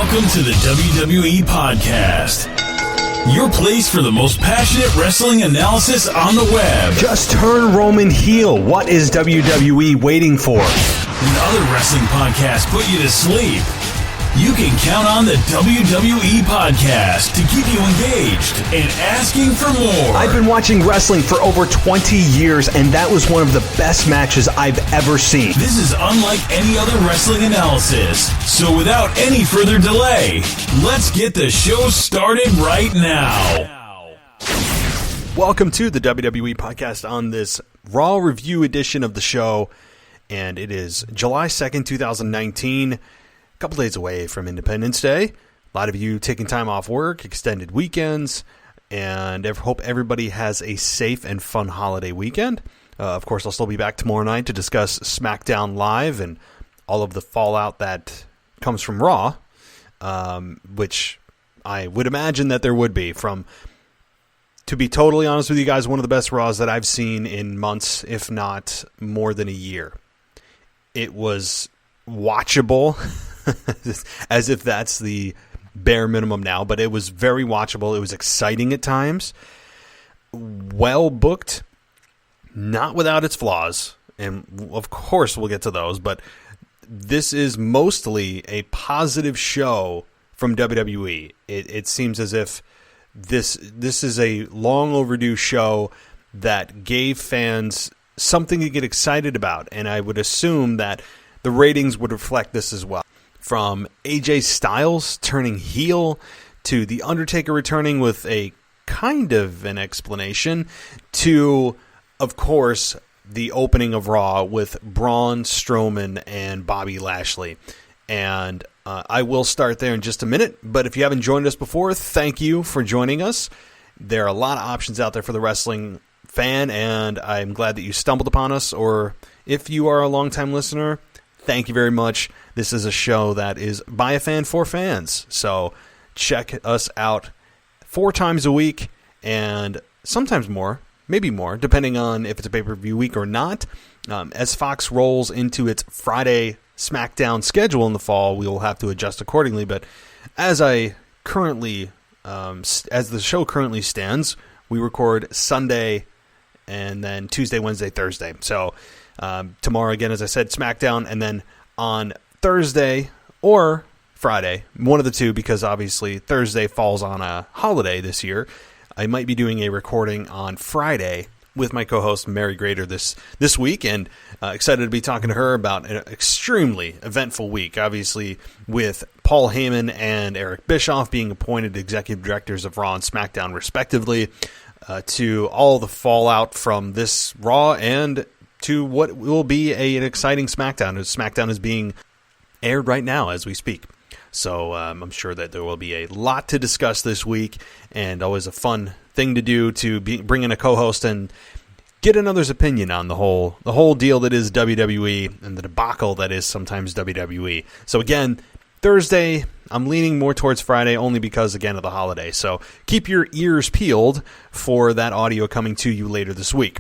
Welcome to the WWE Podcast, your place for the most passionate wrestling analysis on the web. Just turn Roman heel. What is WWE waiting for? When other wrestling podcasts put you to sleep, you can count on the WWE Podcast to keep you engaged and asking for more. I've been watching wrestling for over 20 years, and that was one of the best matches I've ever seen. This is unlike any other wrestling analysis. So without any further delay, let's get the show started right now. Welcome to the WWE Podcast on this Raw review edition of the show, and it is July 2nd, 2019. Couple days away from Independence Day. A lot of you taking time off work, extended weekends, and I hope everybody has a safe and fun holiday weekend. Of course, I'll still be back tomorrow night to discuss SmackDown Live and all of the fallout that comes from Raw, which I would imagine that there would be. To be totally honest with you guys, one of the best Raws that I've seen in months, if not more than a year. It was watchable. As if that's the bare minimum now, but it was very watchable. It was exciting at times, well booked, not without its flaws, and of course we'll get to those, but this is mostly a positive show from WWE. It seems as if this is a long overdue show that gave fans something to get excited about, and I would assume that the ratings would reflect this as well. From AJ Styles turning heel to The Undertaker returning with a kind of an explanation to, of course, the opening of Raw with Braun, Stroman, and Bobby Lashley. And I will start there in just a minute, but if you haven't joined us before, thank you for joining us. There are a lot of options out there for the wrestling fan, and I'm glad that you stumbled upon us, or if you are a longtime listener, thank you very much. This is a show that is by a fan for fans. So check us out 4 times a week and sometimes more, maybe more, depending on if it's a pay-per-view week or not. As Fox rolls into its Friday SmackDown schedule in the fall, we will have to adjust accordingly. But as the show currently stands, we record Sunday and then Tuesday, Wednesday, Thursday. So tomorrow, again, as I said, SmackDown, and then on Thursday or Friday, one of the two, because obviously Thursday falls on a holiday this year, I might be doing a recording on Friday with my co-host Mary Grader this week, and excited to be talking to her about an extremely eventful week, obviously with Paul Heyman and Eric Bischoff being appointed executive directors of Raw and SmackDown respectively, to all the fallout from this Raw and to what will be an exciting SmackDown. SmackDown is being aired right now as we speak. So I'm sure that there will be a lot to discuss this week, and always a fun thing to do to bring in a co-host and get another's opinion on the whole deal that is WWE and the debacle that is sometimes WWE. So again, Thursday, I'm leaning more towards Friday only because, again, of the holiday. So keep your ears peeled for that audio coming to you later this week.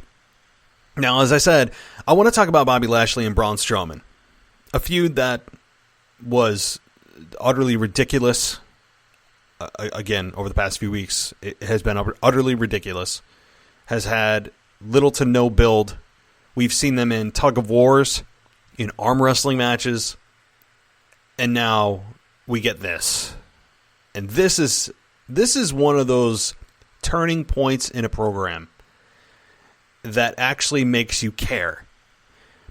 Now, as I said, I want to talk about Bobby Lashley and Braun Strowman. A feud that was utterly ridiculous. Again, over the past few weeks, it has been utterly ridiculous. Has had little to no build. We've seen them in tug of wars, in arm wrestling matches, and now we get this. And this is one of those turning points in a program that actually makes you care.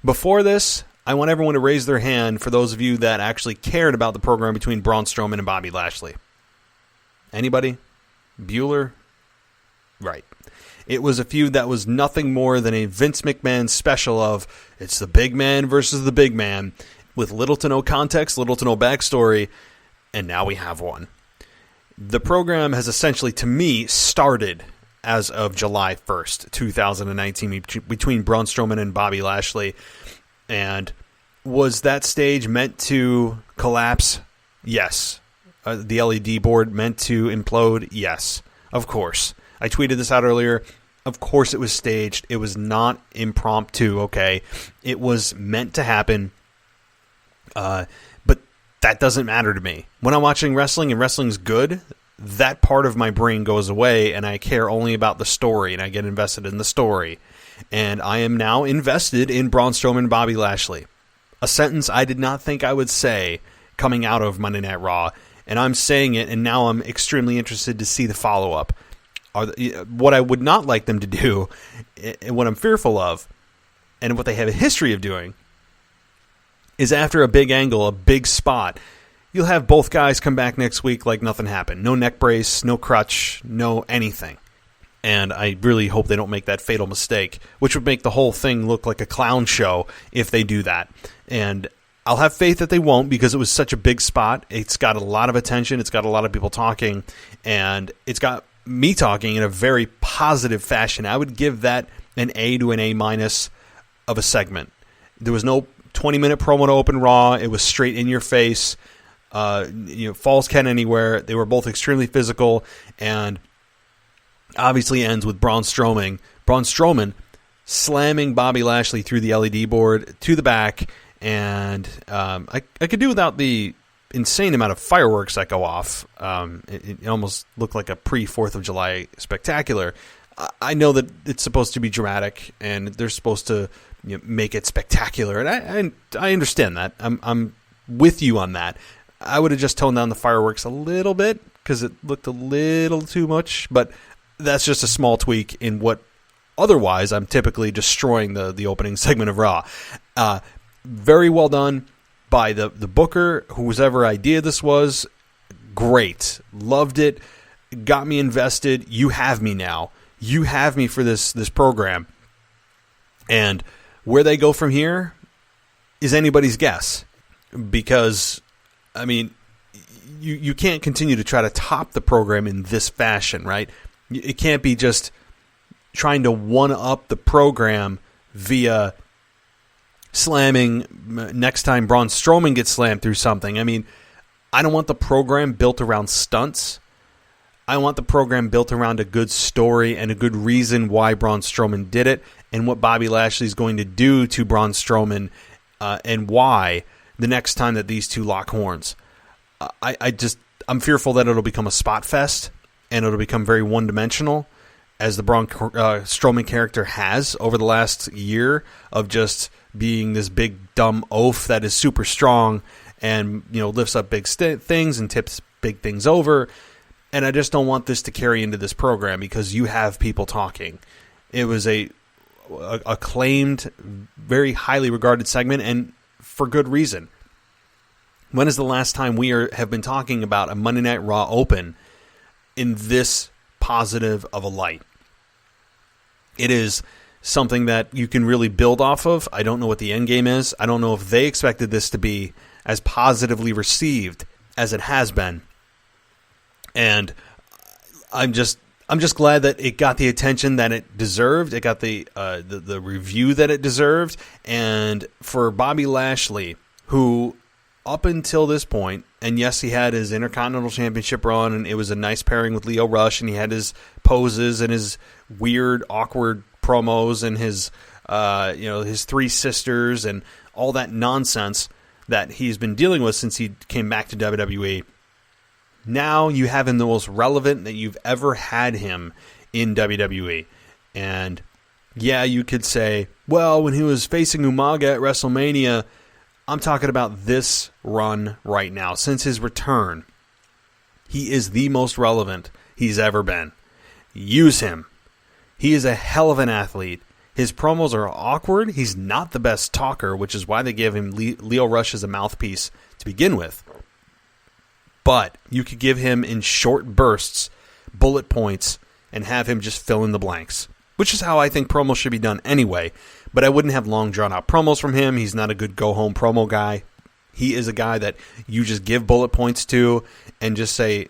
Before this, I want everyone to raise their hand for those of you that actually cared about the program between Braun Strowman and Bobby Lashley. Anybody? Bueller? Right. It was a feud that was nothing more than a Vince McMahon special of it's the big man versus the big man, with little to no context, little to no backstory, and now we have one. The program has essentially, to me, started as of July 1st, 2019, between Braun Strowman and Bobby Lashley. And was that stage meant to collapse? Yes. The LED board meant to implode? Yes. Of course. I tweeted this out earlier. Of course it was staged. It was not impromptu, okay? It was meant to happen. But that doesn't matter to me. When I'm watching wrestling and wrestling's good, that part of my brain goes away and I care only about the story and I get invested in the story. And I am now invested in Braun Strowman and Bobby Lashley. A sentence I did not think I would say coming out of Monday Night Raw. And I'm saying it, and now I'm extremely interested to see the follow-up. What I would not like them to do, and what I'm fearful of, and what they have a history of doing, is after a big angle, a big spot, you'll have both guys come back next week like nothing happened. No neck brace, no crutch, no anything. And I really hope they don't make that fatal mistake, which would make the whole thing look like a clown show if they do that. And I'll have faith that they won't, because it was such a big spot. It's got a lot of attention. It's got a lot of people talking. And it's got me talking in a very positive fashion. I would give that an A to an A- of a segment. There was no 20-minute promo to open Raw. It was straight in your face. Falls count anywhere. They were both extremely physical, and obviously ends with Braun Strowman slamming Bobby Lashley through the LED board to the back, and I could do without the insane amount of fireworks that go off. It almost looked like a pre-4th of July spectacular. I know that it's supposed to be dramatic, and they're supposed to make it spectacular, and I understand that. I'm with you on that. I would have just toned down the fireworks a little bit because it looked a little too much, but that's just a small tweak in what otherwise I'm typically destroying the opening segment of Raw. Very well done by the booker, whoever idea this was. Great. Loved it. Got me invested. You have me now. You have me for this program. And where they go from here is anybody's guess. Because, I mean, you can't continue to try to top the program in this fashion, right? It can't be just trying to one-up the program via slamming next time Braun Strowman gets slammed through something. I mean, I don't want the program built around stunts. I want the program built around a good story and a good reason why Braun Strowman did it and what Bobby Lashley is going to do to Braun Strowman and why the next time that these two lock horns. I'm fearful that it'll become a spot fest and it'll become very one-dimensional, as the Braun Strowman character has over the last year, of just being this big dumb oaf that is super strong and lifts up big things and tips big things over. And I just don't want this to carry into this program, because you have people talking. It was a acclaimed, very highly regarded segment, and for good reason. When is the last time we have been talking about a Monday Night Raw open in this positive of a light? It is something that you can really build off of. I don't know what the end game is. I don't know if they expected this to be as positively received as it has been. And I'm just glad that it got the attention that it deserved. It got the review that it deserved. And for Bobby Lashley, who up until this point, and yes, he had his Intercontinental Championship run, and it was a nice pairing with Lio Rush, and he had his poses and his weird, awkward promos and his three sisters and all that nonsense that he's been dealing with since he came back to WWE. Now you have him the most relevant that you've ever had him in WWE. And yeah, you could say, well, when he was facing Umaga at WrestleMania, I'm talking about this run right now. Since his return, he is the most relevant he's ever been. Use him. He is a hell of an athlete. His promos are awkward. He's not the best talker, which is why they gave him Lio Rush as a mouthpiece to begin with. But you could give him in short bursts, bullet points, and have him just fill in the blanks, which is how I think promos should be done anyway. But I wouldn't have long, drawn-out promos from him. He's not a good go-home promo guy. He is a guy that you just give bullet points to and just say,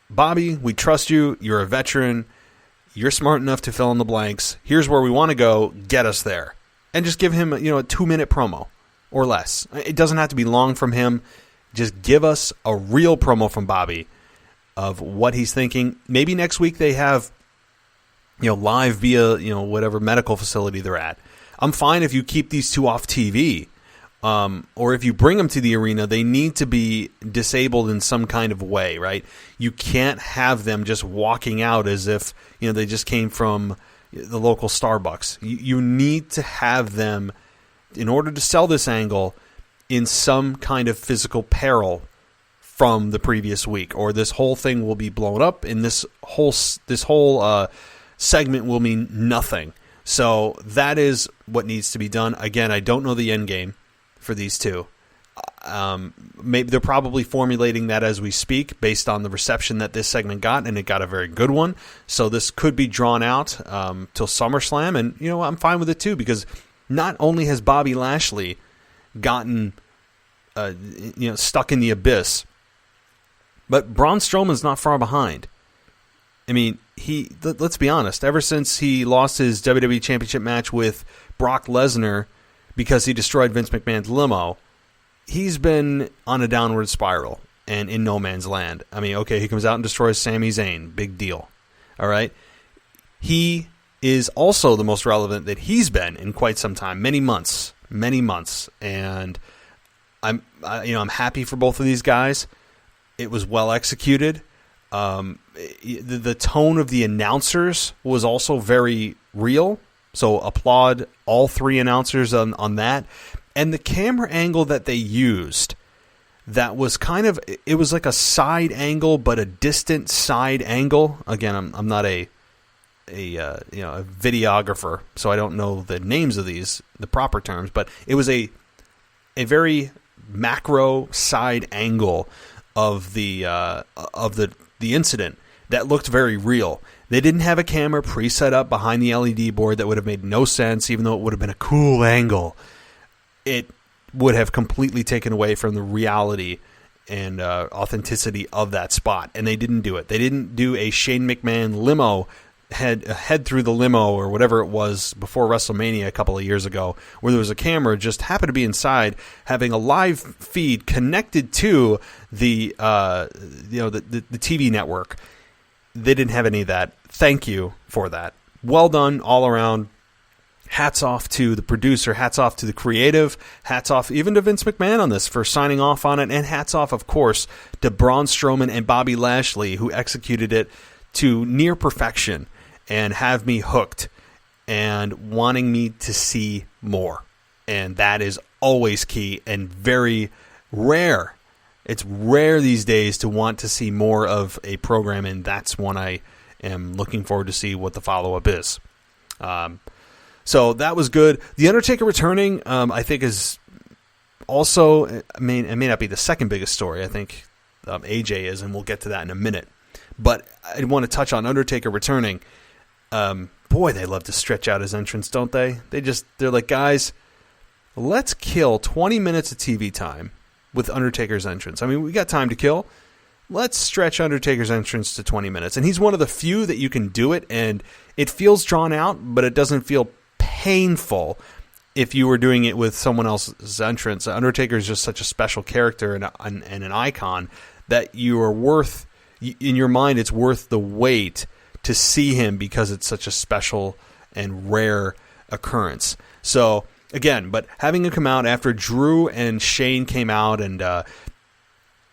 Bobby, we trust you. You're a veteran. You're smart enough to fill in the blanks. Here's where we want to go. Get us there. And just give him a 2-minute promo or less. It doesn't have to be long from him. Just give us a real promo from Bobby of what he's thinking. Maybe next week they have live via whatever medical facility they're at. I'm fine if you keep these two off TV or if you bring them to the arena, they need to be disabled in some kind of way, right? You can't have them just walking out as if they just came from the local Starbucks. You need to have them, in order to sell this angle, in some kind of physical peril from the previous week, or this whole thing will be blown up, and this whole segment will mean nothing. So that is what needs to be done. Again, I don't know the end game for these two. Maybe they're probably formulating that as we speak, based on the reception that this segment got, and it got a very good one. So this could be drawn out till SummerSlam, and I'm fine with it too, because not only has Bobby Lashley gotten stuck in the abyss, but Braun Strowman's not far behind. I mean, let's be honest, ever since he lost his WWE Championship match with Brock Lesnar because he destroyed Vince McMahon's limo, he's been on a downward spiral and in no man's land. I mean, okay, he comes out and destroys Sami Zayn. Big deal. All right? He is also the most relevant that he's been in quite some time, many months. And I'm happy for both of these guys. It was well executed. The tone of the announcers was also very real. So applaud all three announcers on that. And the camera angle that they used, that was it was like a side angle, but a distant side angle. Again, I'm not a videographer, so I don't know the names of these, the proper terms, but it was a very macro side angle of the incident that looked very real. They didn't have a camera preset up behind the LED board. That would have made no sense, even though it would have been a cool angle. It would have completely taken away from the reality and authenticity of that spot, and they didn't do it. They didn't do a Shane McMahon limo head through the limo or whatever it was before WrestleMania a couple of years ago, where there was a camera just happened to be inside having a live feed connected to the TV network. They didn't have any of that. Thank you for that. Well done all around. Hats off to the producer, hats off to the creative, hats off even to Vince McMahon on this for signing off on it, and hats off, of course, to Braun Strowman and Bobby Lashley, who executed it to near perfection and have me hooked and wanting me to see more. And that is always key and very rare. It's rare these days to want to see more of a program, and that's one I am looking forward to see what the follow-up is. So that was good. The Undertaker returning, I think, is also, it may not be the second biggest story. I think AJ is, and we'll get to that in a minute. But I want to touch on Undertaker returning. Boy, they love to stretch out his entrance, don't they? They're like, guys, let's kill 20 minutes of TV time with Undertaker's entrance. I mean, we got time to kill. Let's stretch Undertaker's entrance to 20 minutes. And he's one of the few that you can do it, and it feels drawn out, but it doesn't feel painful if you were doing it with someone else's entrance. Undertaker is just such a special character and an icon that you are worth, in your mind, it's worth the wait to see him because it's such a special and rare occurrence. So, again, but having him come out after Drew and Shane came out and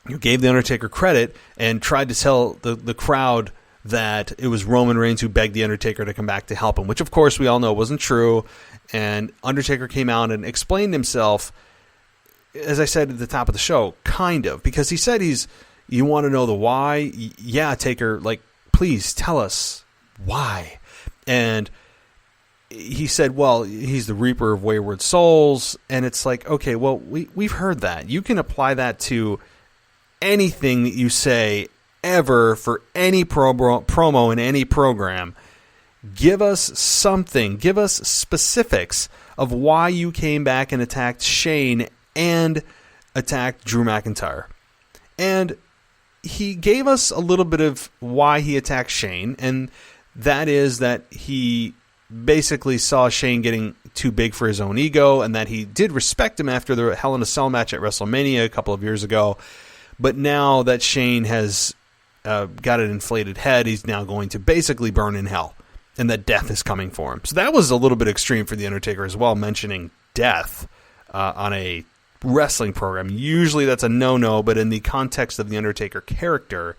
you gave The Undertaker credit and tried to tell the crowd that it was Roman Reigns who begged The Undertaker to come back to help him, which, of course, we all know wasn't true. And Undertaker came out and explained himself, as I said at the top of the show, kind of, because he said you want to know the why? Yeah, Taker, please tell us why. And he said, well, he's the Reaper of Wayward Souls. And it's like, okay, well, we've heard that. You can apply that to anything that you say ever for any promo in any program. Give us something. Give us specifics of why you came back and attacked Shane and attacked Drew McIntyre. And he gave us a little bit of why he attacked Shane, and that is that he basically saw Shane getting too big for his own ego, and that he did respect him after the Hell in a Cell match at WrestleMania a couple of years ago. But now that Shane has got an inflated head, he's now going to basically burn in hell, and that death is coming for him. So that was a little bit extreme for The Undertaker as well, mentioning death on a wrestling program. Usually that's a no-no, but in the context of the Undertaker character,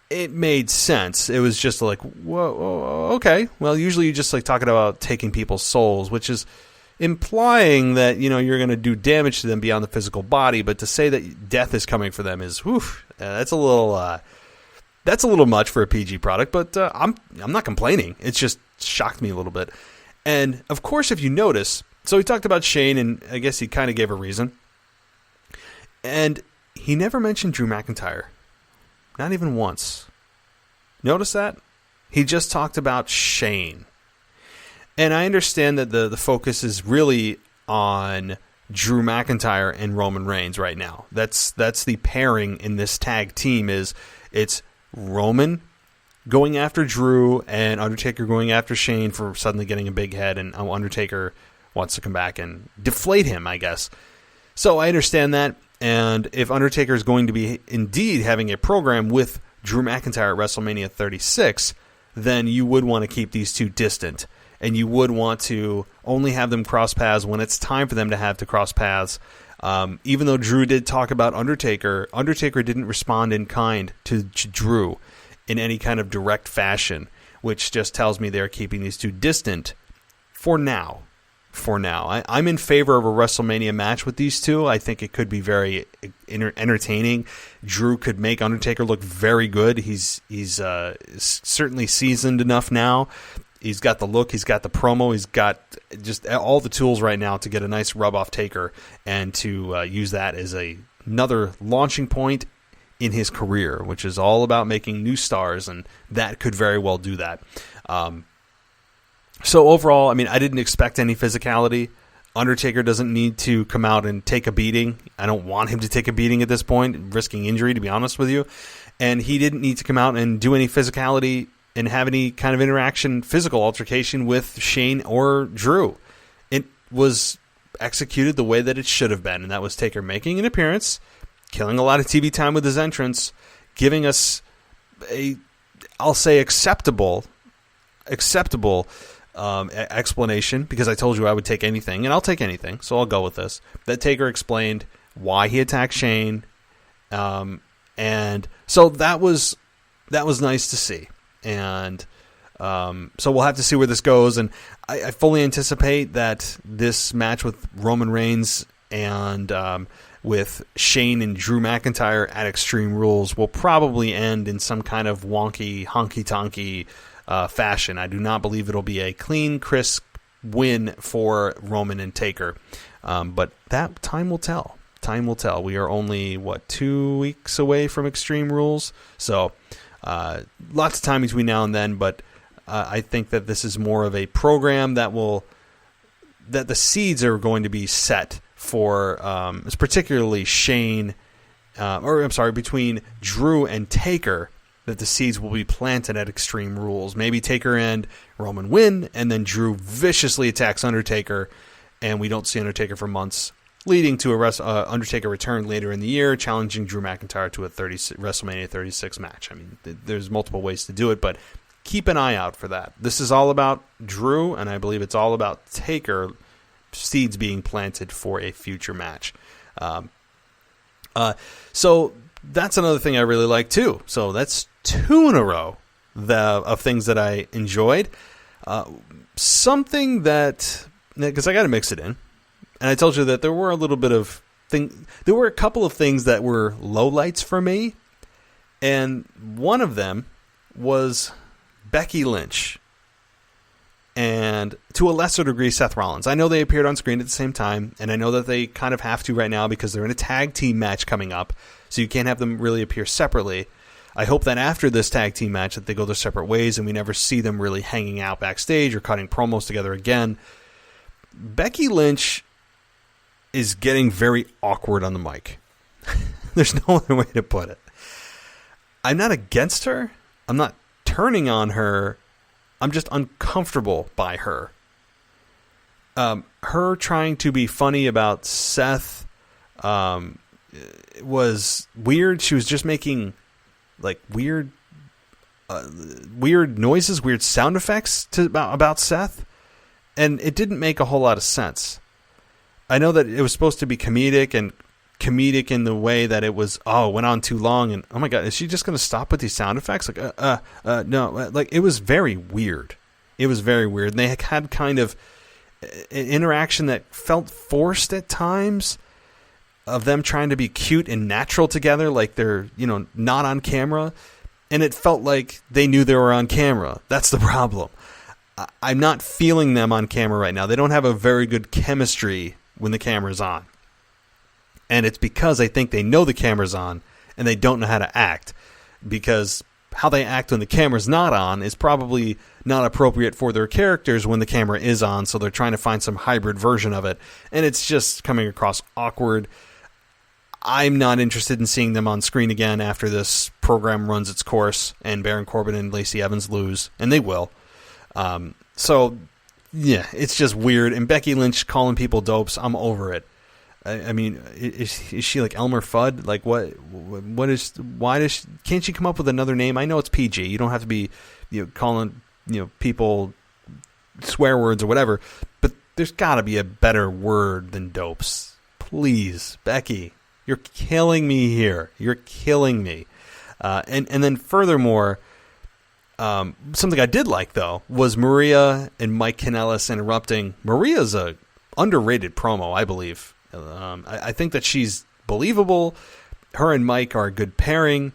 it made sense. It was just like, whoa, okay. Well, usually you just like talking about taking people's souls, which is implying that, you know, you're going to do damage to them beyond the physical body, but to say that death is coming for them is, that's a little much for a PG product, but I'm not complaining. It's just shocked me a little bit. And of course, if you notice, so he talked about Shane, and I guess he kind of gave a reason. And he never mentioned Drew McIntyre. Not even once. Notice that? He just talked about Shane. And I understand that the focus is really on Drew McIntyre and Roman Reigns right now. That's the pairing in this tag team it's Roman going after Drew and Undertaker going after Shane for suddenly getting a big head, and Undertaker wants to come back and deflate him, I guess. So I understand that, and if Undertaker is going to be indeed having a program with Drew McIntyre at WrestleMania 36, then you would want to keep these two distant, and you would want to only have them cross paths when it's time for them to have to cross paths. Even though Drew did talk about Undertaker didn't respond in kind to Drew in any kind of direct fashion, which just tells me they're keeping these two distant for now. I'm in favor of a WrestleMania match with these two. I think it could be very entertaining. Drew could make Undertaker look very good. He's certainly seasoned enough now. He's got the look. He's got the promo. He's got just all the tools right now to get a nice rub-off Taker and to use that as another launching point in his career, which is all about making new stars, and that could very well do that. So overall, I mean, I didn't expect any physicality. Undertaker doesn't need to come out and take a beating. I don't want him to take a beating at this point, risking injury, to be honest with you. And he didn't need to come out and do any physicality and have any kind of interaction, physical altercation with Shane or Drew. It was executed the way that it should have been, and that was Taker making an appearance, killing a lot of TV time with his entrance, giving us I'll say acceptable explanation, because I told you I would take anything, and I'll take anything, so I'll go with this. That Taker explained why he attacked Shane, and so that was nice to see. And so we'll have to see where this goes, and I fully anticipate that this match with Roman Reigns and with Shane and Drew McIntyre at Extreme Rules will probably end in some kind of wonky, honky-tonky fashion. I do not believe it'll be a clean, crisp win for Roman and Taker. But that time will tell. Time will tell. We are only, 2 weeks away from Extreme Rules? So lots of time between now and then, but I think that this is more of a program that the seeds are going to be set for, particularly Shane, between Drew and Taker, that the seeds will be planted at Extreme Rules. Maybe Taker and Roman win, and then Drew viciously attacks Undertaker, and we don't see Undertaker for months, leading to a Undertaker return later in the year, challenging Drew McIntyre to a WrestleMania 36 match. I mean, there's multiple ways to do it, but keep an eye out for that. This is all about Drew, and I believe it's all about Taker, seeds being planted for a future match. So that's another thing I really like too. So that's 2 in a row of things that I enjoyed. Something that, because I got to mix it in, and I told you that there were there were a couple of things that were lowlights for me, and one of them was Becky Lynch, and to a lesser degree Seth Rollins. I know they appeared on screen at the same time, and I know that they kind of have to right now because they're in a tag team match coming up, so you can't have them really appear separately. I hope that after this tag team match that they go their separate ways and we never see them really hanging out backstage or cutting promos together again. Becky Lynch is getting very awkward on the mic. There's no other way to put it. I'm not against her. I'm not turning on her. I'm just uncomfortable by her. Her trying to be funny about Seth was weird. She was just making like weird noises, weird sound effects about Seth, and it didn't make a whole lot of sense. I know that it was supposed to be comedic in the way that it was, it went on too long, and oh my God, is she just going to stop with these sound effects? Like, no, like it was very weird. It was very weird. And they had kind of an interaction that felt forced at times, of them trying to be cute and natural together, like they're, not on camera. And it felt like they knew they were on camera. That's the problem. I'm not feeling them on camera right now. They don't have a very good chemistry when the camera's on. And it's because I think they know the camera's on and they don't know how to act. Because how they act when the camera's not on is probably not appropriate for their characters when the camera is on. So they're trying to find some hybrid version of it. And it's just coming across awkward. I'm not interested in seeing them on screen again after this program runs its course and Baron Corbin and Lacey Evans lose. And they will. So, yeah, it's just weird. And Becky Lynch calling people dopes, I'm over it. I mean, is she like Elmer Fudd? Like, can't she come up with another name? I know it's PG. You don't have to be, calling, people swear words or whatever. But there's got to be a better word than dopes. Please, Becky, you're killing me here. You're killing me. And then furthermore, something I did like, though, was Maria and Mike Kanellis interrupting. Maria's a underrated promo, I believe. I think that she's believable. Her and Mike are a good pairing,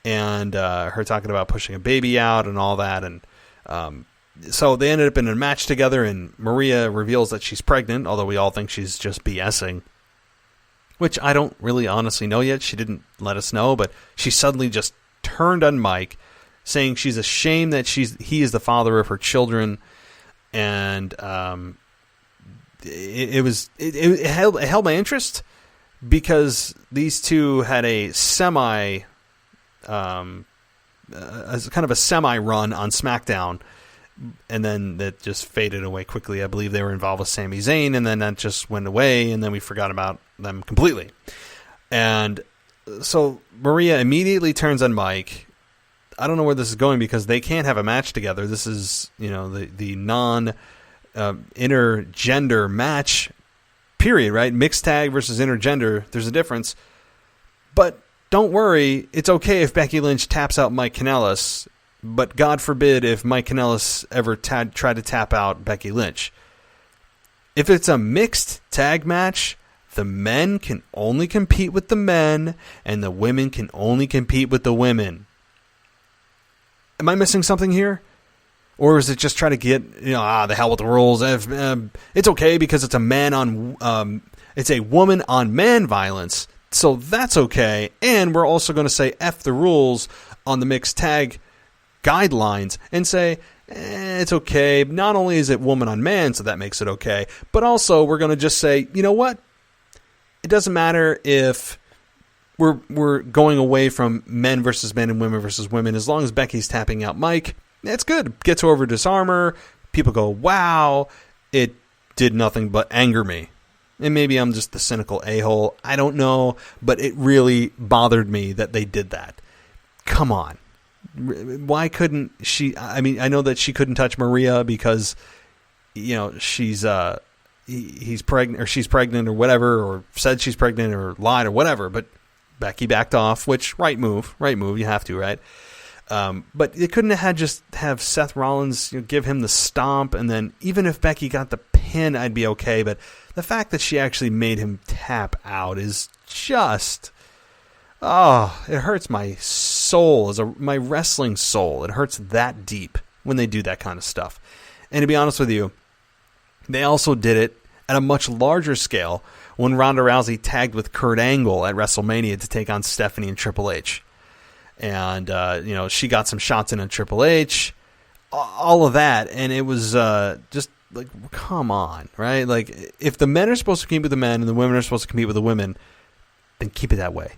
and her talking about pushing a baby out and all that. And so they ended up in a match together, and Maria reveals that she's pregnant, although we all think she's just BSing, which I don't really honestly know yet. She didn't let us know, but she suddenly just turned on Mike, saying she's ashamed that he is the father of her children, and it held my interest because these two had a kind of a semi run on SmackDown, and then that just faded away quickly. I believe they were involved with Sami Zayn, and then that just went away, and then we forgot about them completely. And so Maria immediately turns on Mike. I don't know where this is going because they can't have a match together. This is, the non intergender match, period, right? Mixed tag versus intergender. There's a difference. But don't worry, it's okay if Becky Lynch taps out Mike Kanellis, but God forbid if Mike Kanellis ever tried to tap out Becky Lynch. If it's a mixed tag match, the men can only compete with the men, and the women can only compete with the women. Am I missing something here? Or is it just try to get, the hell with the rules? It's okay because it's it's a woman on man violence, so that's okay. And we're also going to say F the rules on the mixed tag guidelines and say, it's okay. Not only is it woman on man, so that makes it okay, but also we're going to just say, you know what? It doesn't matter if we're going away from men versus men and women versus women. As long as Becky's tapping out Mike, it's good. Gets over disarmor. People go, wow, it did nothing but anger me. And maybe I'm just the cynical a-hole. I don't know. But it really bothered me that they did that. Come on. Why couldn't she? I mean, I know that she couldn't touch Maria because, he's pregnant or she's pregnant or whatever, or said she's pregnant or lied or whatever. But Becky backed off, which right move. You have to, right? But it couldn't have Seth Rollins give him the stomp, and then even if Becky got the pin, I'd be okay. But the fact that she actually made him tap out is just, it hurts my soul, my wrestling soul. It hurts that deep when they do that kind of stuff. And to be honest with you, they also did it at a much larger scale when Ronda Rousey tagged with Kurt Angle at WrestleMania to take on Stephanie and Triple H. And, she got some shots in on Triple H, all of that. And it was just like, come on, right? Like, if the men are supposed to compete with the men and the women are supposed to compete with the women, then keep it that way.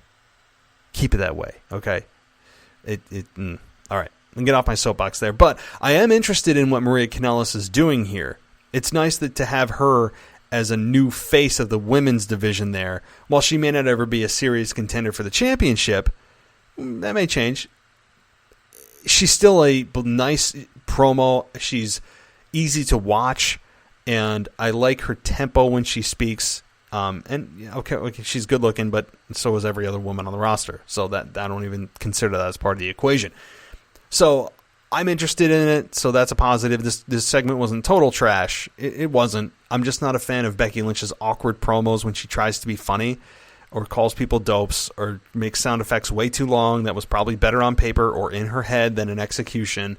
Keep it that way, okay? All right, I'll get off my soapbox there. But I am interested in what Maria Kanellis is doing here. It's nice to have her as a new face of the women's division there. While she may not ever be a serious contender for the championship, that may change. She's still a nice promo. She's easy to watch, and I like her tempo when she speaks. And okay, she's good looking, but so is every other woman on the roster. So that I don't even consider that as part of the equation. So I'm interested in it, so that's a positive. This segment wasn't total trash. It wasn't. I'm just not a fan of Becky Lynch's awkward promos when she tries to be funny or calls people dopes or makes sound effects way too long. That was probably better on paper or in her head than in execution.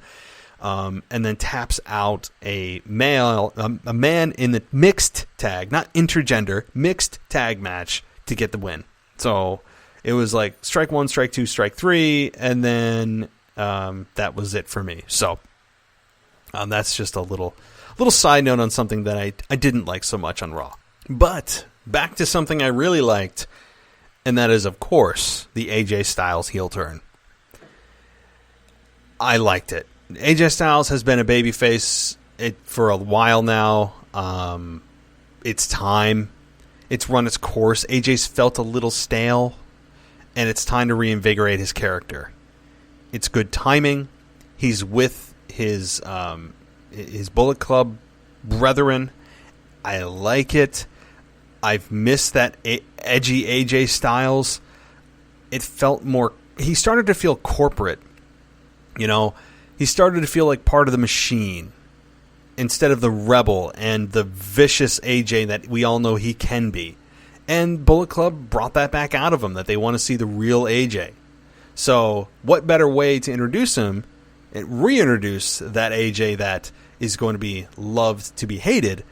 And then taps out a man in the mixed tag, not intergender, mixed tag match to get the win. So it was like strike 1, strike 2, strike 3, and then that was it for me. So that's just a little side note on something that I didn't like so much on Raw. But back to something I really liked, and that is, of course, the AJ Styles heel turn. I liked it. AJ Styles has been a babyface for a while now. It's time. It's run its course. AJ's felt a little stale, and it's time to reinvigorate his character. It's good timing. He's with his Bullet Club brethren. I like it. I've missed that edgy AJ Styles. It felt more... He started to feel corporate. You know, he started to feel like part of the machine instead of the rebel and the vicious AJ that we all know he can be. And Bullet Club brought that back out of him, that they want to see the real AJ. So what better way to introduce him and reintroduce that AJ that is going to be loved to be hated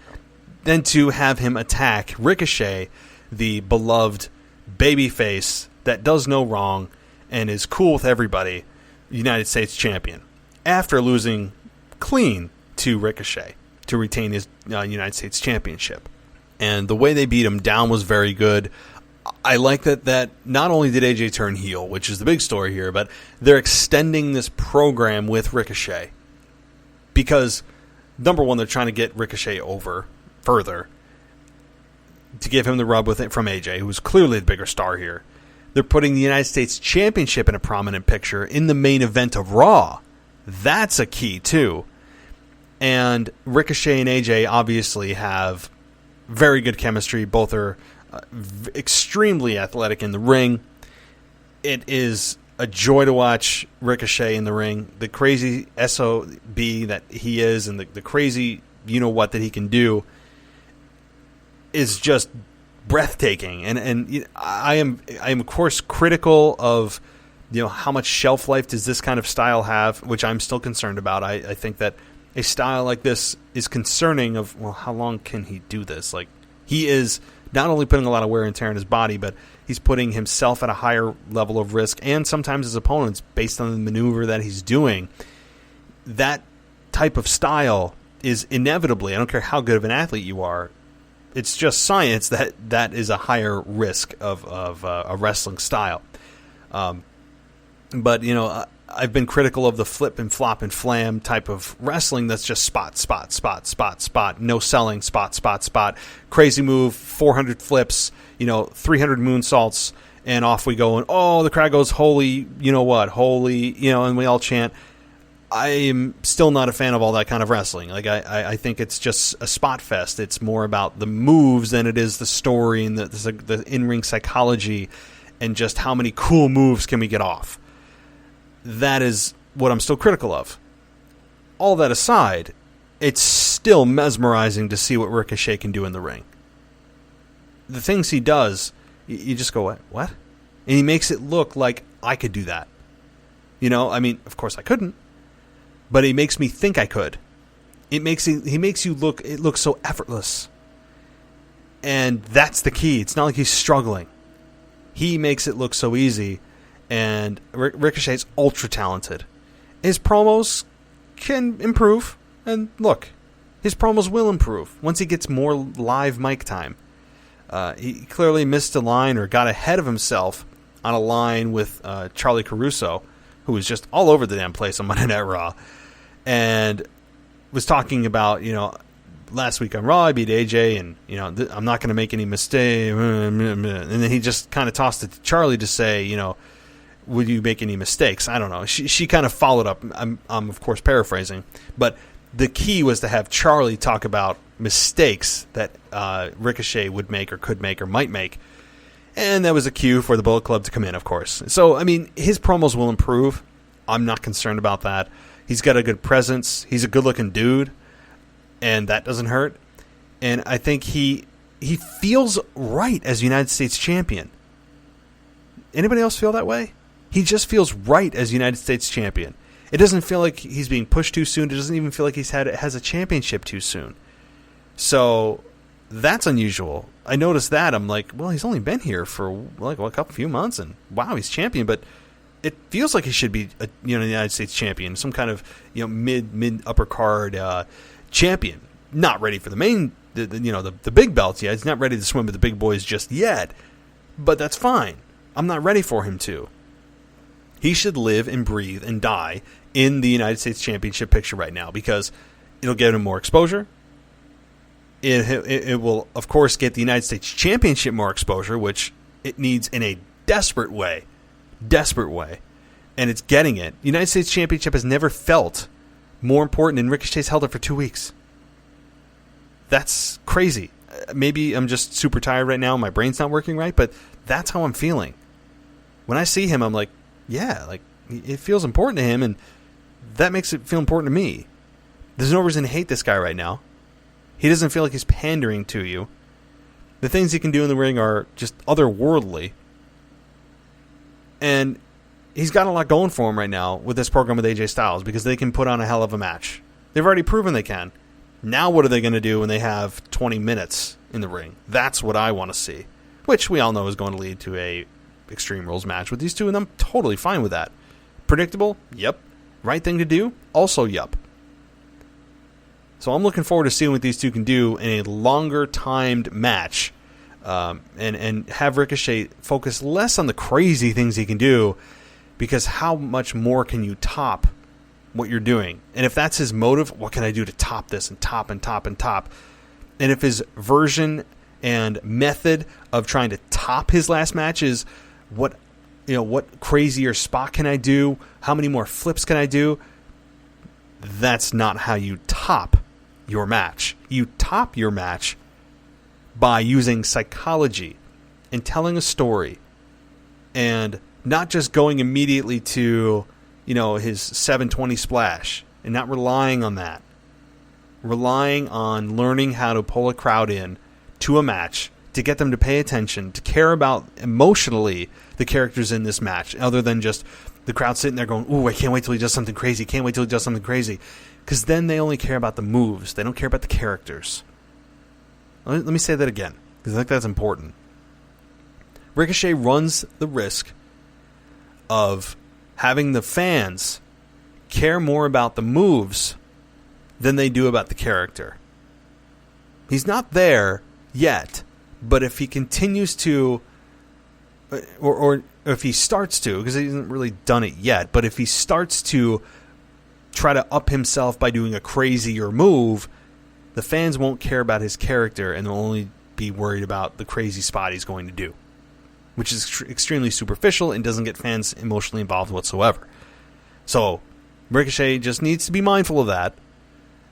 than to have him attack Ricochet, the beloved babyface that does no wrong and is cool with everybody, United States champion, after losing clean to Ricochet to retain his United States championship. And the way they beat him down was very good. I like that not only did AJ turn heel, which is the big story here, but they're extending this program with Ricochet. Because, number one, they're trying to get Ricochet over further to give him the rub with it from AJ, who's clearly the bigger star here. They're putting the United States Championship in a prominent picture in the main event of Raw. That's a key, too. And Ricochet and AJ obviously have very good chemistry. Both are extremely athletic in the ring. It is a joy to watch Ricochet in the ring. The crazy SOB that he is and the crazy you-know-what that he can do is just breathtaking. And I am of course critical of how much shelf life does this kind of style have, which I'm still concerned about. I think that a style like this is concerning of, well, how long can he do this? Like, he is not only putting a lot of wear and tear in his body, but he's putting himself at a higher level of risk, and sometimes his opponents, based on the maneuver that he's doing. That type of style is inevitably, I don't care how good of an athlete you are, it's just science that is a higher risk of a wrestling style. But, I've been critical of the flip and flop and flam type of wrestling that's just spot, spot, spot, spot, spot, no selling, spot, spot, spot, crazy move, 400 flips, 300 moonsaults, and off we go. And, the crowd goes, holy, holy, and we all chant. I am still not a fan of all that kind of wrestling. Like, I think it's just a spot fest. It's more about the moves than it is the story and the in-ring psychology and just how many cool moves can we get off. That is what I'm still critical of. All that aside, it's still mesmerizing to see what Ricochet can do in the ring. The things he does, you just go, what? And he makes it look like I could do that. Of course I couldn't, but he makes me think I could. He makes you look, it looks so effortless. And that's the key. It's not like he's struggling. He makes it look so easy. And Ricochet's ultra talented. His promos can improve. And look, his promos will improve once he gets more live mic time. He clearly missed a line or got ahead of himself on a line with Charlie Caruso, who was just all over the damn place on Monday Night Raw. And was talking about, last week on Raw, I beat AJ, and, I'm not going to make any mistake. And then he just kind of tossed it to Charlie to say, would you make any mistakes? I don't know. She kind of followed up. I'm of course paraphrasing, but the key was to have Charlie talk about mistakes that Ricochet would make or could make or might make. And that was a cue for the Bullet Club to come in, of course. So, I mean, his promos will improve. I'm not concerned about that. He's got a good presence. He's a good-looking dude, and that doesn't hurt. And I think he feels right as United States champion. Anybody else feel that way? He just feels right as United States champion. It doesn't feel like he's being pushed too soon. It doesn't even feel like has a championship too soon. So that's unusual. I noticed that. I'm like, well, he's only been here for like a few months, and wow, he's champion. But it feels like he should be the United States champion, some kind of mid upper card champion. Not ready for the main, the big belts yet. He's not ready to swim with the big boys just yet. But that's fine. I'm not ready for him to. He should live and breathe and die in the United States Championship picture right now because it'll get him more exposure. It will, of course, get the United States Championship more exposure, which it needs in a desperate way. Desperate way. And it's getting it. The United States Championship has never felt more important, and Ricochet's held it for 2 weeks. That's crazy. Maybe I'm just super tired right now. My brain's not working right, but that's how I'm feeling. When I see him, I'm like, yeah, like it feels important to him, and that makes it feel important to me. There's no reason to hate this guy right now. He doesn't feel like he's pandering to you. The things he can do in the ring are just otherworldly. And he's got a lot going for him right now with this program with AJ Styles because they can put on a hell of a match. They've already proven they can. Now what are they going to do when they have 20 minutes in the ring? That's what I want to see, which we all know is going to lead to a Extreme Rules match with these two, and I'm totally fine with that. Predictable? Yep. Right thing to do? Also, yep. So I'm looking forward to seeing what these two can do in a longer timed match, and have Ricochet focus less on the crazy things he can do, because how much more can you top what you're doing? And if that's his motive, what can I do to top this and top and top and top? And if his version and method of trying to top his last match is what crazier spot can I do? How many more flips can I do? That's not how you top your match. You top your match by using psychology and telling a story, and not just going immediately to his 720 splash and not relying on that. Relying on learning how to pull a crowd in to a match to get them to pay attention, to care about emotionally the characters in this match, other than just the crowd sitting there going, ooh, I can't wait till he does something crazy, can't wait till he does something crazy. Because then they only care about the moves. They don't care about the characters. Let me say that again, because I think that's important. Ricochet runs the risk of having the fans care more about the moves than they do about the character. He's not there yet, but if he continues to, or if he starts to, because he hasn't really done it yet, but if he starts to try to up himself by doing a crazier move, the fans won't care about his character and they'll only be worried about the crazy spot he's going to do, which is extremely superficial and doesn't get fans emotionally involved whatsoever. So Ricochet just needs to be mindful of that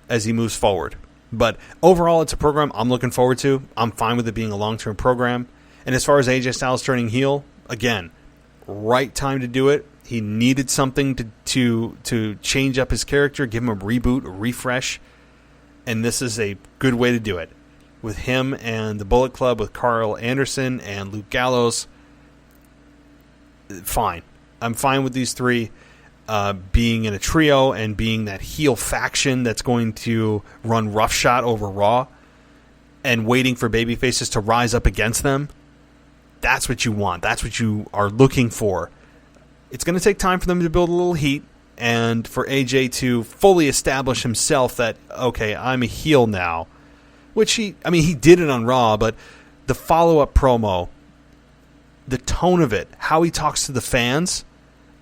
as he moves forward. But overall, it's a program I'm looking forward to. I'm fine with it being a long-term program. And as far as AJ Styles turning heel, again, right time to do it. He needed something to change up his character, give him a reboot, a refresh. And this is a good way to do it. With him and the Bullet Club, with Carl Anderson and Luke Gallows, fine. I'm fine with these three being in a trio and being that heel faction that's going to run roughshod over Raw and waiting for babyfaces to rise up against them. That's what you want. That's what you are looking for. It's going to take time for them to build a little heat and for AJ to fully establish himself that, okay, I'm a heel now. Which he did it on Raw, but the follow-up promo, the tone of it, how he talks to the fans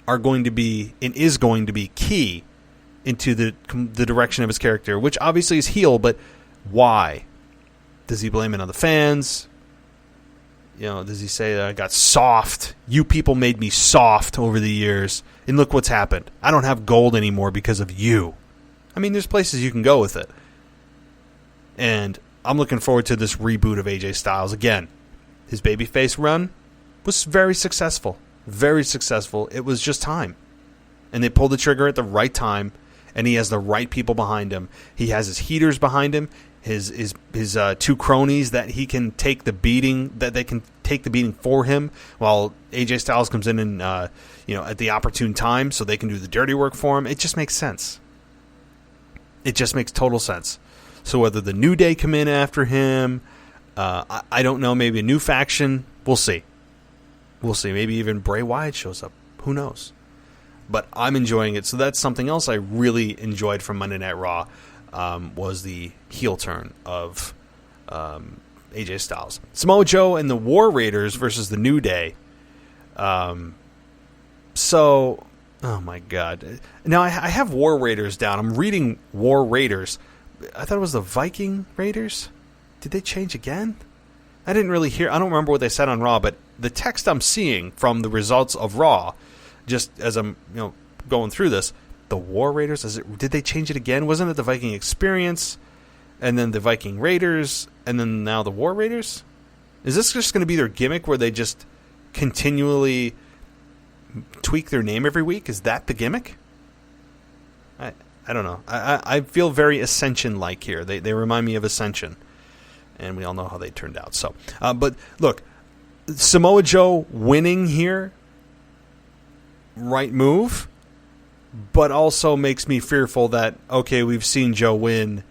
are going to be and is going to be key into the direction of his character, which obviously is heel, but why? Does he blame it on the fans? Does he say that I got soft? You people made me soft over the years, and look what's happened. I don't have gold anymore because of you. I mean, there's places you can go with it. And I'm looking forward to this reboot of AJ Styles. Again, his babyface run was very successful. Very successful. It was just time. And they pulled the trigger at the right time, and he has the right people behind him. He has his heaters behind him, his two cronies that he can take the beating, that they can take the beating for him, while AJ Styles comes in and at the opportune time, so they can do the dirty work for him. It just makes sense. It just makes total sense. So whether the New Day come in after him, I don't know, maybe a new faction, we'll see. We'll see. Maybe even Bray Wyatt shows up. Who knows? But I'm enjoying it. So that's something else I really enjoyed from Monday Night Raw, was the heel turn of AJ Styles. Samoa Joe and the War Raiders versus the New Day. Oh my God. Now I have War Raiders down. I'm reading War Raiders. I thought it was the Viking Raiders. Did they change again? I didn't really hear. I don't remember what they said on Raw, but the text I'm seeing from the results of Raw, just as I'm going through this, the War Raiders, did they change it again? Wasn't it the Viking Experience, and then the Viking Raiders, and then now the War Raiders? Is this just going to be their gimmick where they just continually tweak their name every week? Is that the gimmick? I don't know. I feel very Ascension-like here. They remind me of Ascension. And we all know how they turned out. So, but look, Samoa Joe winning here, right move, but also makes me fearful that, okay, we've seen Joe win.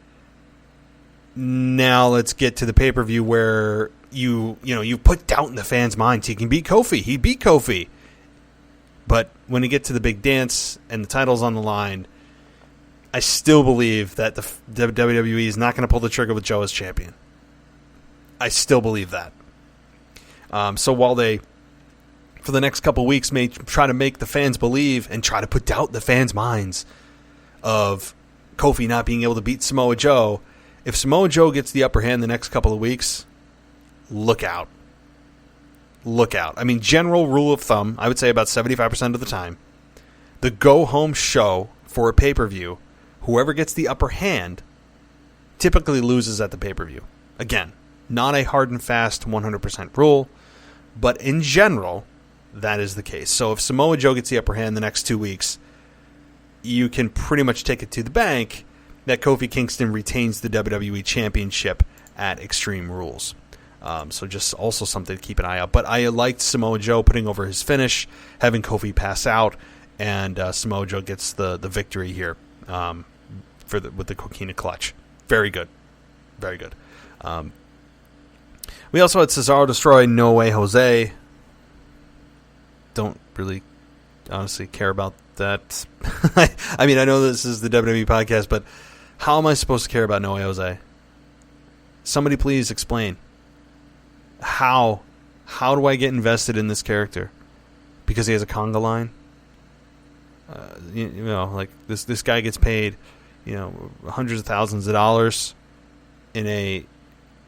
Now let's get to the pay-per-view where you put doubt in the fans' minds. He can beat Kofi. He beat Kofi. But when you get to the big dance and the title's on the line, I still believe that the WWE is not going to pull the trigger with Joe as champion. I still believe that. So while they, for the next couple weeks, may try to make the fans believe and try to put doubt in the fans' minds of Kofi not being able to beat Samoa Joe, if Samoa Joe gets the upper hand the next couple of weeks, look out. Look out. I mean, general rule of thumb, I would say about 75% of the time, the go-home show for a pay-per-view, whoever gets the upper hand typically loses at the pay-per-view. Again, not a hard and fast 100% rule, but in general, that is the case. So if Samoa Joe gets the upper hand the next 2 weeks, you can pretty much take it to the bank that Kofi Kingston retains the WWE Championship at Extreme Rules. So just also something to keep an eye out. But I liked Samoa Joe putting over his finish, having Kofi pass out, and Samoa Joe gets the victory here with the Coquina Clutch. Very good. Very good. We also had Cesaro destroy No Way Jose. Don't really honestly care about that. I mean, I know this is the WWE podcast, but how am I supposed to care about No Way Jose? Somebody please explain. How do I get invested in this character? Because he has a conga line? Like this guy gets paid, hundreds of thousands of dollars in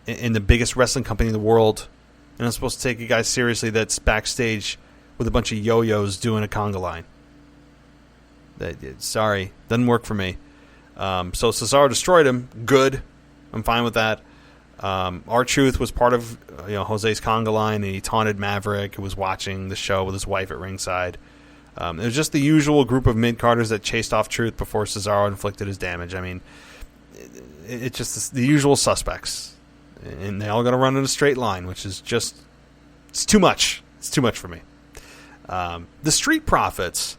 the biggest wrestling company in the world, and I'm supposed to take a guy seriously that's backstage with a bunch of yo-yos doing a conga line. Sorry, doesn't work for me. So Cesaro destroyed him. Good, I'm fine with that. R-Truth was part of Jose's conga line, and he taunted Maverick, who was watching the show with his wife at ringside. It was just the usual group of mid-carders that chased off Truth before Cesaro inflicted his damage. I mean, it's just the usual suspects. And they all got to run in a straight line, which is just, it's too much. It's too much for me. The Street Profits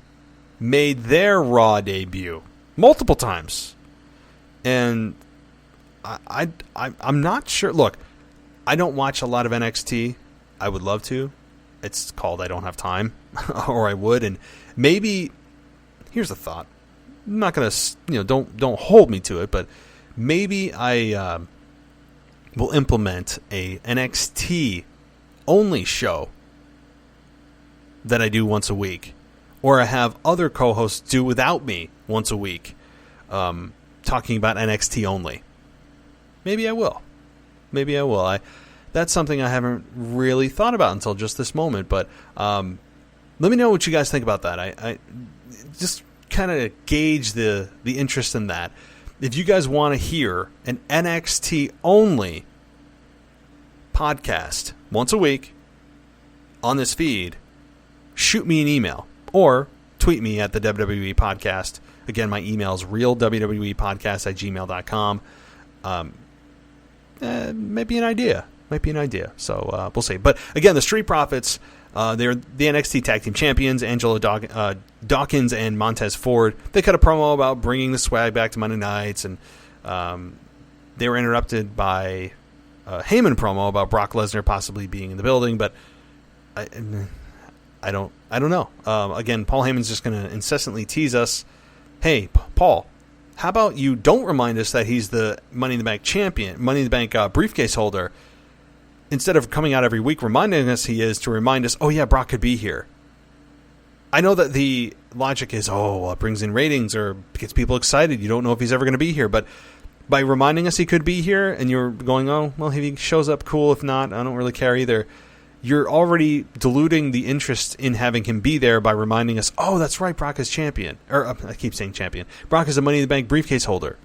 made their Raw debut multiple times. And I'm not sure. Look, I don't watch a lot of NXT. I would love to. It's called I don't have time, or I would. And maybe, here's a thought. I'm not going to, don't hold me to it, but maybe I will implement a NXT only show that I do once a week, or I have other co-hosts do without me once a week, talking about NXT only. Maybe I will. That's something I haven't really thought about until just this moment. But let me know what you guys think about that. I just kind of gauge the interest in that. If you guys want to hear an NXT only podcast once a week on this feed, shoot me an email or tweet me at the WWE Podcast. Again, my email is realwwepodcast@gmail.com. Maybe an idea. So we'll see. But again, the Street Profits, they're the NXT Tag Team Champions, Angelo Dawkins and Montez Ford. They cut a promo about bringing the swag back to Monday nights, and they were interrupted by a Heyman promo about Brock Lesnar possibly being in the building, but I don't know. Again, Paul Heyman's just going to incessantly tease us. Hey, Paul, how about you don't remind us that he's the Money in the Bank champion, Money in the Bank briefcase holder, instead of coming out every week reminding us he is, to remind us, oh yeah, Brock could be here. I know that the logic is, it brings in ratings or gets people excited. You don't know if he's ever going to be here, but by reminding us he could be here and you're going, oh, well, if he shows up, cool. If not, I don't really care either. You're already diluting the interest in having him be there by reminding us, oh, that's right, Brock is champion. Or I keep saying champion. Brock is a Money in the Bank briefcase holder.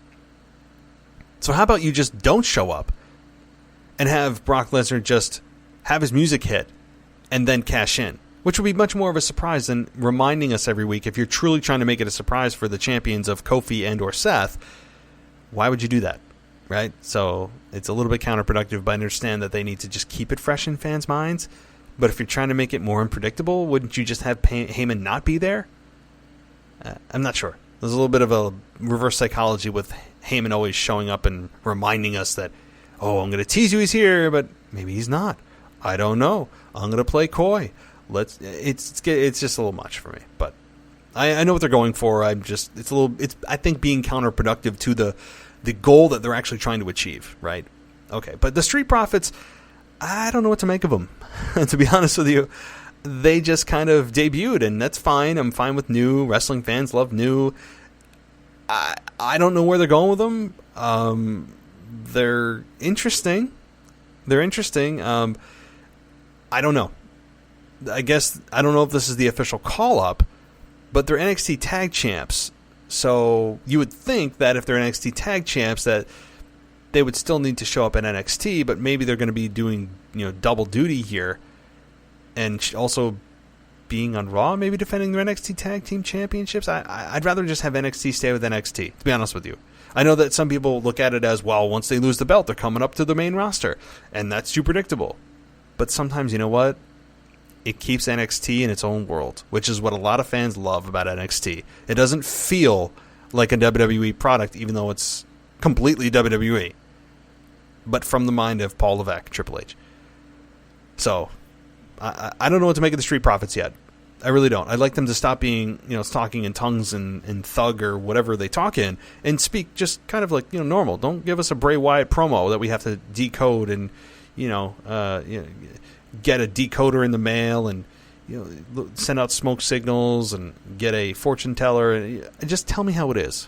So how about you just don't show up and have Brock Lesnar just have his music hit and then cash in, which would be much more of a surprise than reminding us every week. If you're truly trying to make it a surprise for the champions of Kofi and or Seth, why would you do that? Right? So it's a little bit counterproductive, but I understand that they need to just keep it fresh in fans' minds. But if you're trying to make it more unpredictable, wouldn't you just have Heyman not be there? I'm not sure. There's a little bit of a reverse psychology with Heyman always showing up and reminding us that, oh, I'm going to tease you, he's here, but maybe he's not. I don't know. I'm going to play coy. It's just a little much for me, but I know what they're going for. I think being counterproductive to the goal that they're actually trying to achieve, right? Okay, but the Street Profits, I don't know what to make of them. To be honest with you, they just kind of debuted, and that's fine. I'm fine with new. Wrestling fans love new. I don't know where they're going with them. They're interesting. I don't know. I guess I don't know if this is the official call-up, but they're NXT Tag Champs. So you would think that if they're NXT Tag Champs that they would still need to show up at NXT, but maybe they're going to be doing double duty here and also being on Raw, maybe defending their NXT Tag Team Championships. I'd rather just have NXT stay with NXT, to be honest with you. I know that some people look at it as, well, once they lose the belt, they're coming up to the main roster, and that's too predictable. But sometimes, you know what? It keeps NXT in its own world, which is what a lot of fans love about NXT. It doesn't feel like a WWE product, even though it's completely WWE, but from the mind of Paul Levesque, Triple H. So, I don't know what to make of the Street Profits yet. I really don't. I'd like them to stop being, talking in tongues and thug or whatever they talk in, and speak just kind of like, normal. Don't give us a Bray Wyatt promo that we have to decode and, get a decoder in the mail and send out smoke signals and get a fortune teller and just tell me how it is.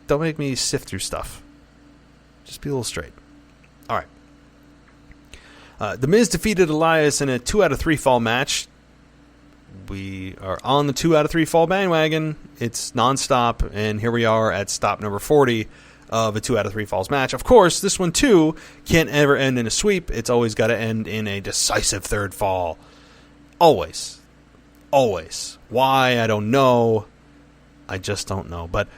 Don't make me sift through stuff. Just be a little straight. All right. The Miz defeated Elias in a 2 out of 3 fall match. We are on the 2 out of 3 fall bandwagon. It's nonstop, and here we are at stop number 40 of a 2 out of 3 falls match. Of course, this one too can't ever end in a sweep. It's always got to end in a decisive third fall. Always. Why? I don't know. I just don't know. But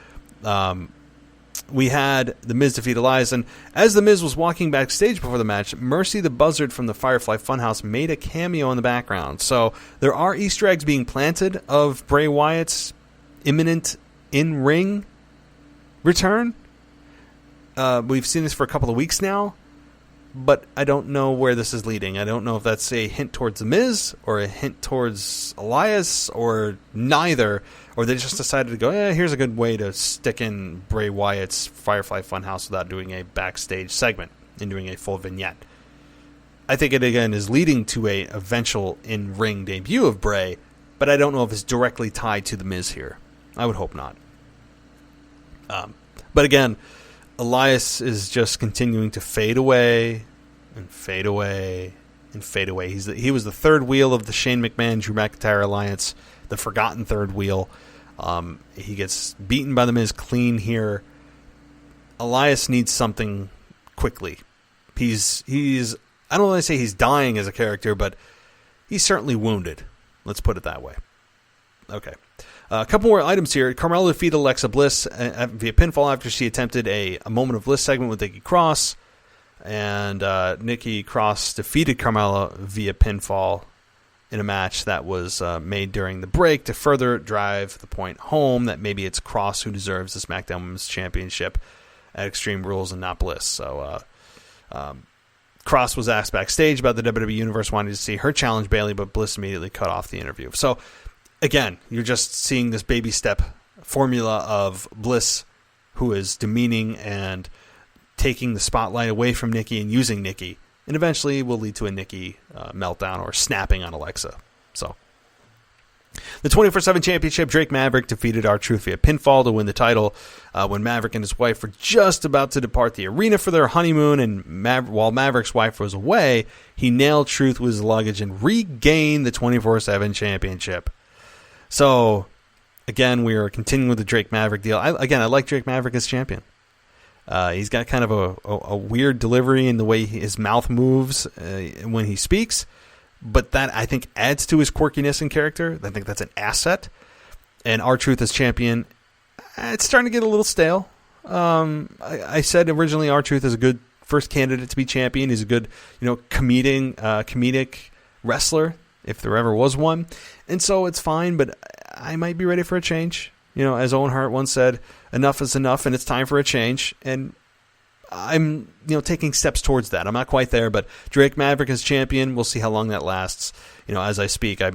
we had The Miz defeat Elias, and as The Miz was walking backstage before the match, Mercy the Buzzard from the Firefly Funhouse made a cameo in the background. So there are Easter eggs being planted of Bray Wyatt's imminent in-ring return. We've seen this for a couple of weeks now, but I don't know where this is leading. I don't know if that's a hint towards The Miz or a hint towards Elias or neither, or they just decided to go, here's a good way to stick in Bray Wyatt's Firefly Funhouse without doing a backstage segment and doing a full vignette. I think it, again, is leading to a eventual in-ring debut of Bray, but I don't know if it's directly tied to The Miz here. I would hope not. But again, Elias is just continuing to fade away and fade away and fade away. He was the third wheel of the Shane McMahon, Drew McIntyre alliance, the forgotten third wheel. He gets beaten by The Miz clean here. Elias needs something quickly. He's I don't want to say he's dying as a character, but he's certainly wounded. Let's put it that way. Okay. A couple more items here. Carmella defeated Alexa Bliss via pinfall after she attempted a Moment of Bliss segment with Nikki Cross. And Nikki Cross defeated Carmella via pinfall in a match that was made during the break to further drive the point home that maybe it's Cross who deserves the SmackDown Women's Championship at Extreme Rules and not Bliss. So Cross was asked backstage about the WWE Universe wanting to see her challenge Bayley, but Bliss immediately cut off the interview. So, again, you're just seeing this baby step formula of Bliss, who is demeaning and taking the spotlight away from Nikki and using Nikki, and eventually will lead to a Nikki meltdown or snapping on Alexa. So, the 24/7 Championship, Drake Maverick defeated R-Truth via pinfall to win the title when Maverick and his wife were just about to depart the arena for their honeymoon, and while Maverick's wife was away, he nailed Truth with his luggage and regained the 24/7 Championship. So, again, we are continuing with the Drake Maverick deal. I like Drake Maverick as champion. He's got kind of a weird delivery in the way his mouth moves when he speaks. But that, I think, adds to his quirkiness and character. I think that's an asset. And R-Truth as champion, it's starting to get a little stale. I said originally R-Truth is a good first candidate to be champion. He's a good, comedic wrestler, if there ever was one. And so it's fine, but I might be ready for a change. As Owen Hart once said, enough is enough, and it's time for a change. And I'm, taking steps towards that. I'm not quite there, but Drake Maverick as champion. We'll see how long that lasts. As I speak, I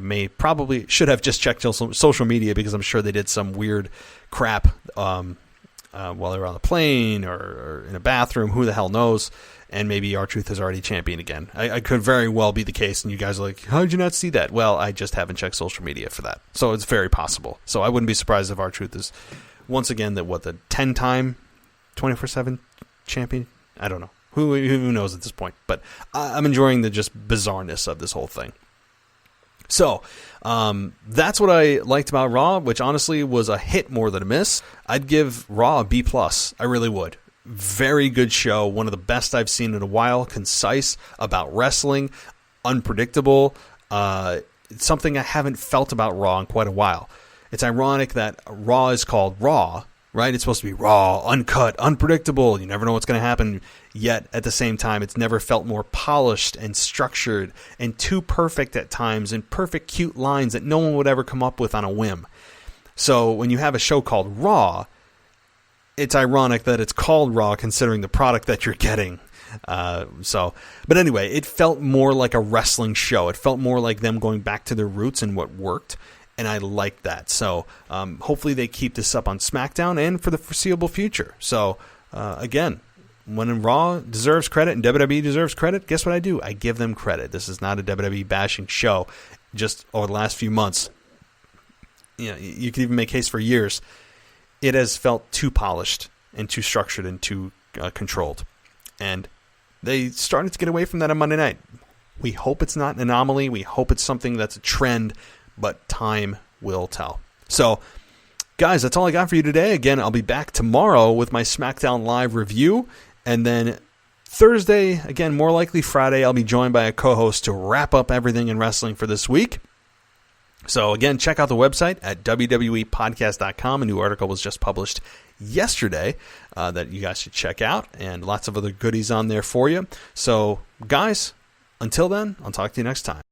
should have just checked social media because I'm sure they did some weird crap while they were on the plane or in a bathroom. Who the hell knows? And maybe R-Truth is already champion again. I could very well be the case, and you guys are like, how did you not see that? Well, I just haven't checked social media for that. So it's very possible. So I wouldn't be surprised if R-Truth is, once again, the 10-time 24/7 champion? I don't know. Who knows at this point? But I'm enjoying the just bizarreness of this whole thing. So, that's what I liked about Raw, which honestly was a hit more than a miss. I'd give Raw a B+. I really would. Very good show. One of the best I've seen in a while. Concise about wrestling. Unpredictable. It's something I haven't felt about Raw in quite a while. It's ironic that Raw is called Raw, right? It's supposed to be raw, uncut, unpredictable. You never know what's going to happen. Yet, at the same time, it's never felt more polished and structured and too perfect at times and perfect cute lines that no one would ever come up with on a whim. So when you have a show called Raw, it's ironic that it's called Raw considering the product that you're getting. But anyway, it felt more like a wrestling show. It felt more like them going back to their roots and what worked. And I like that. So hopefully they keep this up on SmackDown and for the foreseeable future. So again, when Raw deserves credit and WWE deserves credit, guess what I do? I give them credit. This is not a WWE bashing show. Just over the last few months, you could even make case for years, it has felt too polished and too structured and too controlled. And they started to get away from that on Monday night. We hope it's not an anomaly. We hope it's something that's a trend. But time will tell. So, guys, that's all I got for you today. Again, I'll be back tomorrow with my SmackDown Live review. And then Thursday, again, more likely Friday, I'll be joined by a co-host to wrap up everything in wrestling for this week. So, again, check out the website at wwepodcast.com. A new article was just published yesterday that you guys should check out. And lots of other goodies on there for you. So, guys, until then, I'll talk to you next time.